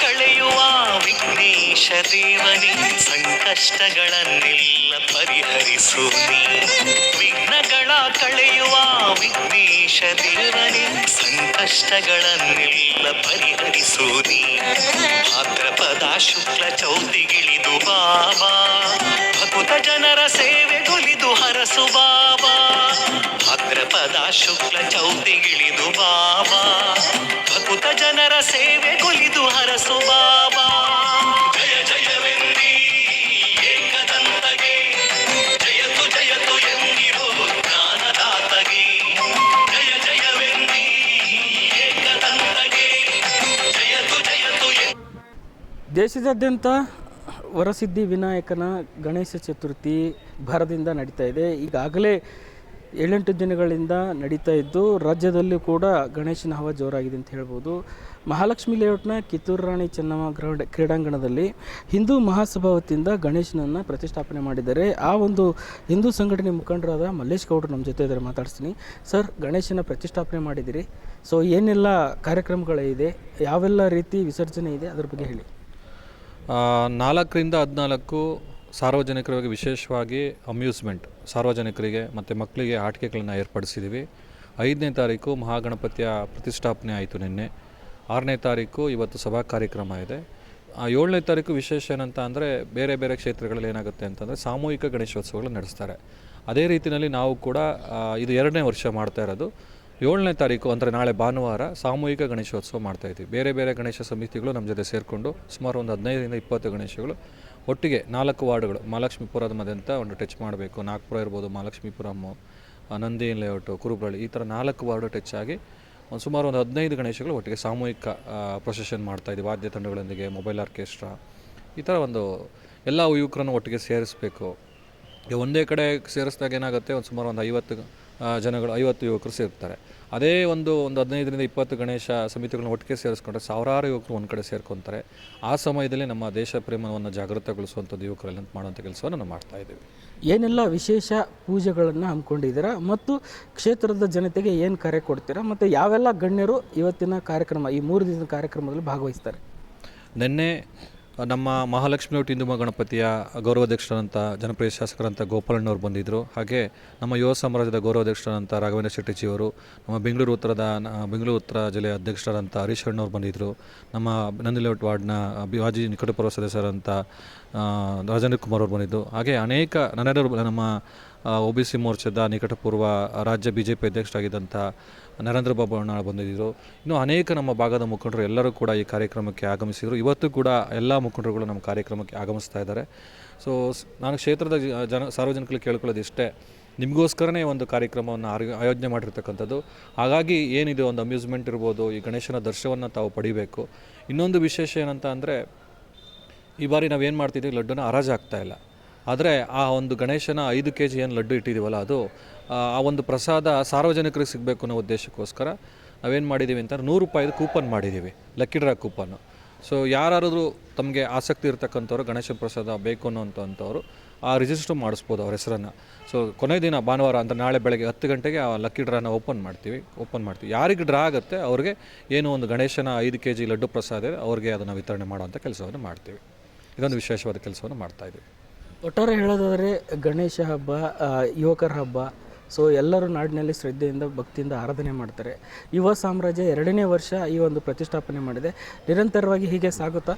ಕಳೆಯುವ ವಿಘ್ನೇಶ ದೇವನೇ, ಸಂಕಷ್ಟಗಳನ್ನೆಲ್ಲ ಪರಿಹರಿಸು ನೀ. ವಿಘ್ನಗಳ ಕಳೆಯುವ ವಿಘ್ನೇಶ ದೇವನೇ, ಸಂಕಷ್ಟಗಳನ್ನೆಲ್ಲ ಪರಿಹರಿಸು ನೀ. ಭಾದ್ರಪದ ಶುಕ್ಲ ಚೌತಿಗಿಳಿದು ಬಾಬಾ, ಭಕುತ ಜನರ ಸೇವೆಗೊಲಿದು ಹರಸು ಬಾಬಾ. ಭಾದ್ರಪದ ಶುಕ್ಲ ಚೌತಿಗಿಳಿದು ಬಾಬಾ, ಭಕುತ ಜನರ ಸೇವೆಗೊಲಿದು ಹರಸು ಬಾಬಾ. ಜಯ ಜಯವೆಂದಿ ಏಕದಂತಗೆ, ಜಯತು ಜಯತು ಎಂದಿರೋ ಜ್ಞಾನದಾತಗೆ. ಜಯ ಜಯವೆಂದಿ ಏಕದಂತಗೆ, ಜಯತು ಜಯತು. ದೇಶದಾದ್ಯಂತ ವರಸಿದ್ಧಿ ವಿನಾಯಕನ ಗಣೇಶ ಚತುರ್ಥಿ ಭರದಿಂದ ನಡೀತಾ ಇದೆ. ಈಗಾಗಲೇ 7-8 ದಿನಗಳಿಂದ ನಡೀತಾ ಇದ್ದು ರಾಜ್ಯದಲ್ಲೂ ಕೂಡ ಗಣೇಶನ ಹವ ಜೋರಾಗಿದೆ ಅಂತ ಹೇಳ್ಬೋದು. ಮಹಾಲಕ್ಷ್ಮಿ ಲೇಔಟ್ನ ಕಿತ್ತೂರು ರಾಣಿ ಚೆನ್ನಮ್ಮ ಕ್ರೀಡಾಂಗಣದಲ್ಲಿ ಹಿಂದೂ ಮಹಾಸಭಾ ವತಿಯಿಂದ ಗಣೇಶನನ್ನು ಪ್ರತಿಷ್ಠಾಪನೆ ಮಾಡಿದ್ದಾರೆ. ಆ ಒಂದು ಹಿಂದೂ ಸಂಘಟನೆ ಮುಖಂಡರಾದ ಮಲ್ಲೇಶ್ ಗೌಡರು ನಮ್ಮ ಜೊತೆ ಇದ್ದಾರೆ, ಮಾತಾಡ್ತೀನಿ. ಸರ್, ಗಣೇಶನ ಪ್ರತಿಷ್ಠಾಪನೆ ಮಾಡಿದ್ದೀರಿ, ಸೊ ಏನೆಲ್ಲ ಕಾರ್ಯಕ್ರಮಗಳಿದೆ, ಯಾವೆಲ್ಲ ರೀತಿ ವಿಸರ್ಜನೆ ಇದೆ, ಅದ್ರ ಬಗ್ಗೆ ಹೇಳಿ. 4ರಿಂದ 14 ಸಾರ್ವಜನಿಕರಿಗೆ ವಿಶೇಷವಾಗಿ ಅಮ್ಯೂಸ್ಮೆಂಟ್, ಸಾರ್ವಜನಿಕರಿಗೆ ಮತ್ತು ಮಕ್ಕಳಿಗೆ ಆಟಿಕೆಗಳನ್ನು ಏರ್ಪಡಿಸಿದ್ದೀವಿ. 5ನೇ ತಾರೀಕು ಮಹಾಗಣಪತಿಯ ಪ್ರತಿಷ್ಠಾಪನೆ ಆಯಿತು ನಿನ್ನೆ. 6ನೇ ತಾರೀಕು ಇವತ್ತು ಸಭಾ ಕಾರ್ಯಕ್ರಮ ಇದೆ. 7ನೇ ತಾರೀಕು ವಿಶೇಷ ಏನಂತ ಅಂದರೆ ಬೇರೆ ಬೇರೆ ಕ್ಷೇತ್ರಗಳಲ್ಲಿ ಏನಾಗುತ್ತೆ ಅಂತಂದರೆ ಸಾಮೂಹಿಕ ಗಣೇಶೋತ್ಸವಗಳು ನಡೆಸ್ತಾರೆ. ಅದೇ ರೀತಿಯಲ್ಲಿ ನಾವು ಕೂಡ ಇದು 2ನೇ ವರ್ಷ ಮಾಡ್ತಾ ಇರೋದು. 7ನೇ ತಾರೀಕು ಅಂದರೆ ನಾಳೆ ಭಾನುವಾರ ಸಾಮೂಹಿಕ ಗಣೇಶೋತ್ಸವ ಮಾಡ್ತಾಯಿದ್ದೀವಿ. ಬೇರೆ ಬೇರೆ ಗಣೇಶ ಸಮಿತಿಗಳು ನಮ್ಮ ಜೊತೆ ಸೇರಿಕೊಂಡು ಸುಮಾರು ಒಂದು 15ರಿಂದ 20 ಗಣೇಶಗಳು ಒಟ್ಟಿಗೆ 4 ವಾರ್ಡ್ಗಳು, ಮಹಾಲಕ್ಷ್ಮೀಪುರದ ಮಧ್ಯಂತ ಒಂದು ಟಚ್ ಮಾಡಬೇಕು. ನಾಗ್ಪುರ ಇರ್ಬೋದು, ಮಹಾಲಕ್ಷ್ಮೀಪುರಮ್ಮು, ನಂದಿ ಲೇಔಟು, ಕುರುಬ್ರಳ್ಳಿ, ಈ ಥರ 4 ವಾರ್ಡು ಟಚ್ ಆಗಿ ಸುಮಾರು ಒಂದು 15 ಗಣೇಶಗಳು ಒಟ್ಟಿಗೆ ಸಾಮೂಹಿಕ ಪ್ರೊಸೆಷನ್ ಮಾಡ್ತಾಯಿದ್ದೀವಿ. ವಾದ್ಯ ತಂಡಗಳೊಂದಿಗೆ, ಮೊಬೈಲ್ ಆರ್ಕೆಸ್ಟ್ರಾ, ಈ ಥರ ಒಂದು ಎಲ್ಲ ಯುವಕರನ್ನು ಒಟ್ಟಿಗೆ ಸೇರಿಸಬೇಕು. ಒಂದೇ ಕಡೆ ಸೇರಿಸಿದಾಗ ಏನಾಗುತ್ತೆ, ಒಂದು ಸುಮಾರು ಒಂದು 50 ಯುವಕರು ಸೇರ್ತಾರೆ. ಅದೇ ಒಂದು 15ರಿಂದ 20 ಗಣೇಶ ಸಮಿತಿಗಳನ್ನ ಒಟ್ಟಿಗೆ ಸೇರಿಸ್ಕೊಂಡ್ರೆ ಸಾವಿರಾರು ಯುವಕರು ಒಂದು ಕಡೆ ಸೇರ್ಕೊತಾರೆ. ಆ ಸಮಯದಲ್ಲಿ ನಮ್ಮ ದೇಶ ಪ್ರೇಮವನ್ನು ಜಾಗೃತಗೊಳಿಸುವಂಥದ್ದು ಯುವಕರಲ್ಲಿ ಮಾಡುವಂಥ ಕೆಲಸವನ್ನು ನಾವು ಮಾಡ್ತಾಯಿದ್ದೀವಿ. ಏನೆಲ್ಲ ವಿಶೇಷ ಪೂಜೆಗಳನ್ನು ಹಮ್ಮಿಕೊಂಡಿದ್ದೀರಾ ಮತ್ತು ಕ್ಷೇತ್ರದ ಜನತೆಗೆ ಏನು ಕರೆ ಕೊಡ್ತೀರಾ, ಮತ್ತು ಯಾವೆಲ್ಲ ಗಣ್ಯರು ಇವತ್ತಿನ ಕಾರ್ಯಕ್ರಮ, ಈ 3 ದಿನದ ಕಾರ್ಯಕ್ರಮದಲ್ಲಿ ಭಾಗವಹಿಸ್ತಾರೆ? ನಿನ್ನೆ ನಮ್ಮ ಮಹಾಲಕ್ಷ್ಮಿ ಲೇಔಟ್ ಹಿಂದೂ ಗಣಪತಿಯ ಗೌರವಾಧ್ಯಕ್ಷರಂಥ ಜನಪ್ರಿಯ ಶಾಸಕರಂಥ ಗೋಪಾಲಣ್ಣವ್ರು ಬಂದಿದ್ದರು. ಹಾಗೆ ನಮ್ಮ ಯುವ ಸಾಮ್ರಾಜ್ಯದ ಗೌರವಾಧ್ಯಕ್ಷರಂಥ ರಾಘವೇಂದ್ರ ಶೆಟ್ಟಿಜಿಯವರು, ನಮ್ಮ ಬೆಂಗಳೂರು ಉತ್ತರ ಜಿಲ್ಲೆಯ ಅಧ್ಯಕ್ಷರಂಥ ಹರೀಶ್ ಅಣ್ಣವ್ರು ಬಂದಿದ್ದರು. ನಮ್ಮ ನಂದಿ ಲೇಔಟ್ ವಾರ್ಡ್ನ ಮಾಜಿ ನಿಕಟಪೂರ್ವ ಸದಸ್ಯರಂಥ ರಾಜೇಂದ್ರ ಕುಮಾರ್ ಅವರು ಬಂದಿದ್ದು. ಹಾಗೆ ಅನೇಕ ನಮ್ಮ OBC ಮೋರ್ಚಾದ ನಿಕಟಪೂರ್ವ ರಾಜ್ಯ BJP ಅಧ್ಯಕ್ಷರಾಗಿದ್ದಂಥ ನರೇಂದ್ರ ಬಾಬು ಅಣ್ಣ ಬಂದಿದ್ದರು. ಇನ್ನು ಅನೇಕ ನಮ್ಮ ಭಾಗದ ಮುಖಂಡರು ಎಲ್ಲರೂ ಕೂಡ ಈ ಕಾರ್ಯಕ್ರಮಕ್ಕೆ ಆಗಮಿಸಿದರು. ಇವತ್ತು ಕೂಡ ಎಲ್ಲ ಮುಖಂಡರುಗಳು ನಮ್ಮ ಕಾರ್ಯಕ್ರಮಕ್ಕೆ ಆಗಮಿಸ್ತಾ ಇದ್ದಾರೆ. ಸೊ ನಾನು ಕ್ಷೇತ್ರದ ಸಾರ್ವಜನಿಕರಿಗೆ ಕೇಳ್ಕೊಳ್ಳೋದು ಇಷ್ಟೇ, ನಿಮಗೋಸ್ಕರನೇ ಒಂದು ಕಾರ್ಯಕ್ರಮವನ್ನು ಆಯೋಜನೆ ಮಾಡಿರ್ತಕ್ಕಂಥದ್ದು. ಹಾಗಾಗಿ ಏನಿದೆ, ಒಂದು ಅಮ್ಯೂಸ್ಮೆಂಟ್ ಇರ್ಬೋದು, ಈ ಗಣೇಶನ ದರ್ಶನವನ್ನು ತಾವು ಪಡಿಬೇಕು. ಇನ್ನೊಂದು ವಿಶೇಷ ಏನಂತ ಅಂದರೆ, ಈ ಬಾರಿ ನಾವೇನು ಮಾಡ್ತಿದ್ದೀವಿ, ಲಡ್ಡುನ ಹರಾಜು ಆಗ್ತಾಯಿಲ್ಲ. ಆದರೆ ಆ ಒಂದು ಗಣೇಶನ 5 kg ಏನು ಲಡ್ಡು ಇಟ್ಟಿದ್ದೀವಲ್ಲ, ಅದು ಆ ಒಂದು ಪ್ರಸಾದ ಸಾರ್ವಜನಿಕರಿಗೆ ಸಿಗಬೇಕು ಅನ್ನೋ ಉದ್ದೇಶಕ್ಕೋಸ್ಕರ ನಾವೇನು ಮಾಡಿದ್ದೀವಿ ಅಂತ 100 ರೂಪಾಯಿದು ಕೂಪನ್ ಮಾಡಿದ್ದೀವಿ, ಲಕ್ಕಿ ಡ್ರಾ ಕೂಪನ್ನು. ಸೊ ಯಾರಾದರೂ ತಮಗೆ ಆಸಕ್ತಿ ಇರತಕ್ಕಂಥವ್ರು ಗಣೇಶ ಪ್ರಸಾದ ಬೇಕು ಅನ್ನೋಂಥವ್ರು ಆ ರಿಜಿಸ್ಟರ್ ಮಾಡಿಸ್ಬೋದು ಅವ್ರ ಹೆಸರನ್ನು. ಸೊ ಕೊನೆ ದಿನ ಭಾನುವಾರ ಅಂದರೆ ನಾಳೆ ಬೆಳಗ್ಗೆ 10 ಗಂಟೆಗೆ ಆ ಲಕ್ಕಿ ಡ್ರಾನ ಓಪನ್ ಮಾಡ್ತೀವಿ. ಯಾರಿಗೆ ಡ್ರಾ ಆಗುತ್ತೆ ಅವ್ರಿಗೆ ಏನು ಒಂದು ಗಣೇಶನ 5 kg ಲಡ್ಡು ಪ್ರಸಾದ ಇದೆ, ಅವ್ರಿಗೆ ಅದನ್ನು ವಿತರಣೆ ಮಾಡುವಂಥ ಕೆಲಸವನ್ನು ಮಾಡ್ತೀವಿ. ಇದೊಂದು ವಿಶೇಷವಾದ ಕೆಲಸವನ್ನು ಮಾಡ್ತಾಯಿದ್ದೀವಿ. ಒಟ್ಟಾರೆ ಹೇಳೋದಾದರೆ ಗಣೇಶ ಹಬ್ಬ ಯುವಕರ ಹಬ್ಬ. ಸೊ ಎಲ್ಲರೂ ನಾಡಿನಲ್ಲಿ ಶ್ರದ್ಧೆಯಿಂದ ಭಕ್ತಿಯಿಂದ ಆರಾಧನೆ ಮಾಡ್ತಾರೆ. ಯುವ ಸಾಮ್ರಾಜ್ಯ 2ನೇ ವರ್ಷ ಈ ಒಂದು ಪ್ರತಿಷ್ಠಾಪನೆ ಮಾಡಿದೆ. ನಿರಂತರವಾಗಿ ಹೀಗೆ ಸಾಗುತ್ತಾ?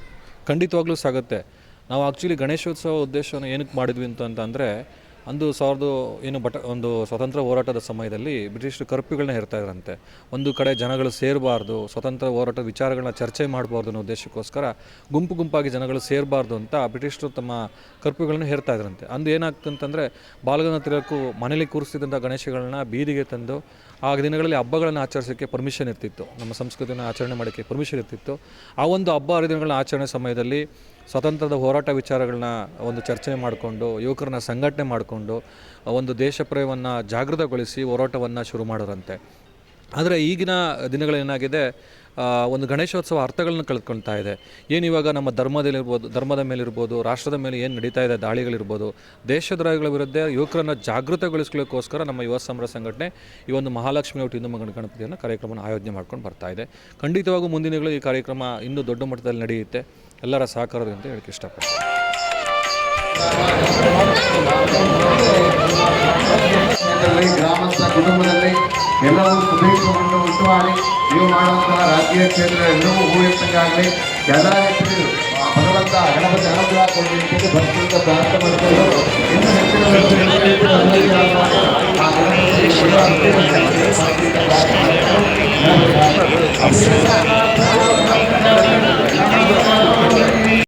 ಖಂಡಿತವಾಗ್ಲೂ ಸಾಗುತ್ತೆ. ನಾವು ಆ್ಯಕ್ಚುಲಿ ಗಣೇಶೋತ್ಸವ ಉದ್ದೇಶವನ್ನು ಏನಕ್ಕೆ ಮಾಡಿದ್ವಿ ಅಂತಂದರೆ, ಒಂದು ಸ್ವತಂತ್ರ ಹೋರಾಟದ ಸಮಯದಲ್ಲಿ ಬ್ರಿಟಿಷರು ಕರ್ಫ್ಯೂಗಳನ್ನ ಹೇರ್ತಾ ಇದ್ರಂತೆ. ಒಂದು ಕಡೆ ಜನಗಳು ಸೇರಬಾರ್ದು, ಸ್ವತಂತ್ರ ಹೋರಾಟದ ವಿಚಾರಗಳನ್ನ ಚರ್ಚೆ ಮಾಡಬಾರ್ದು ಅನ್ನೋ ಉದ್ದೇಶಕ್ಕೋಸ್ಕರ ಗುಂಪಾಗಿ ಜನಗಳು ಸೇರಬಾರ್ದು ಅಂತ ಬ್ರಿಟಿಷರು ತಮ್ಮ ಕರ್ಫ್ಯೂಗಳನ್ನ ಹೇರ್ತಾ ಇದ್ರಂತೆ. ಅಂದು ಏನಾಗ್ತಂತಂದರೆ, ಬಾಲಗಂಗಾಧರ ತಿಲಕರು ಮನೇಲಿ ಕೂರಿಸ್ತಿದ್ದಂಥ ಗಣೇಶಗಳನ್ನ ಬೀದಿಗೆ ತಂದು ಆ ದಿನಗಳಲ್ಲಿ ಹಬ್ಬಗಳನ್ನು ಆಚರಿಸೋಕ್ಕೆ ಪರ್ಮಿಷನ್ ಇರ್ತಿತ್ತು, ನಮ್ಮ ಸಂಸ್ಕೃತಿಯನ್ನು ಆಚರಣೆ ಮಾಡೋಕ್ಕೆ ಪರ್ಮಿಷನ್ ಇರ್ತಿತ್ತು. ಆ ಒಂದು ಹಬ್ಬ ಹರಿದಿನಗಳನ್ನ ಆಚರಣೆ ಸಮಯದಲ್ಲಿ ಸ್ವತಂತ್ರದ ಹೋರಾಟ ವಿಚಾರಗಳನ್ನ ಒಂದು ಚರ್ಚೆ ಮಾಡಿಕೊಂಡು, ಯುವಕರನ್ನ ಸಂಘಟನೆ ಮಾಡಿಕೊಂಡು ಒಂದು ದೇಶ ಪ್ರೇಮವನ್ನು ಜಾಗೃತಗೊಳಿಸಿ ಹೋರಾಟವನ್ನು ಶುರು ಮಾಡೋರಂತೆ. ಆದರೆ ಈಗಿನ ದಿನಗಳೇನಾಗಿದೆ, ಒಂದು ಗಣೇಶೋತ್ಸವ ಅರ್ಥಗಳನ್ನ ಕಳೆದುಕೊಳ್ತಾ ಇದೆ. ಏನು ಇವಾಗ ನಮ್ಮ ಧರ್ಮದ ಮೇಲಿರ್ಬೋದು, ರಾಷ್ಟ್ರದ ಮೇಲೆ ಏನು ನಡೀತಾ ಇದೆ ದಾಳಿಗಳಿರ್ಬೋದು, ದೇಶದ್ರೋಹಿಗಳ ವಿರುದ್ಧ ಯುವಕರನ್ನು ಜಾಗೃತಗೊಳಿಸಲಿಕ್ಕೋಸ್ಕರ ನಮ್ಮ ಯುವ ಸಮರ ಸಂಘಟನೆ ಈ ಒಂದು ಮಹಾಲಕ್ಷ್ಮಿ ಔಟ್ ಹಿಂದೂ ಗಣಪತಿಯನ್ನು ಕಾರ್ಯಕ್ರಮನ ಆಯೋಜನೆ ಮಾಡ್ಕೊಂಡು ಬರ್ತಾ ಇದೆ. ಖಂಡಿತವಾಗೂ ಮುಂದಿನ ದಿನಗಳು ಈ ಕಾರ್ಯಕ್ರಮ ಇನ್ನೂ ದೊಡ್ಡ ಮಟ್ಟದಲ್ಲಿ ನಡೆಯುತ್ತೆ. ಎಲ್ಲರ ಸಹಕಾರದಿಂದ ಹೇಳಕ್ಕೆ ಇಷ್ಟಪಡ್ತೀನಿ. ಗ್ರಾಮಸ್ಥ ಕುಟುಂಬದಲ್ಲಿ ಎಲ್ಲವೂ ಸುದೀಕ್ಷವನ್ನು ಉಂಟು ಮಾಡಿ ನೀವು ಮಾಡುವಂತಹ ರಾಜಕೀಯ ಕ್ಷೇತ್ರ ಎಲ್ಲವೂ ಹೂವೆತ್ತಂಗಾಗಲಿ. ಎಲ್ಲ ರೀತಿಯಲ್ಲೂ ಭಗವಂತ ಗಣಪತಿ ಅನುಗ್ರಹ ಕೊಡಲಿ ಅಂತೇಳಿ ಭಕ್ತಿಯಿಂದ ಪ್ರಾರ್ಥನೆ ಮಾಡಿಕೊಂಡು ಇನ್ನು ಹೆಚ್ಚಿನ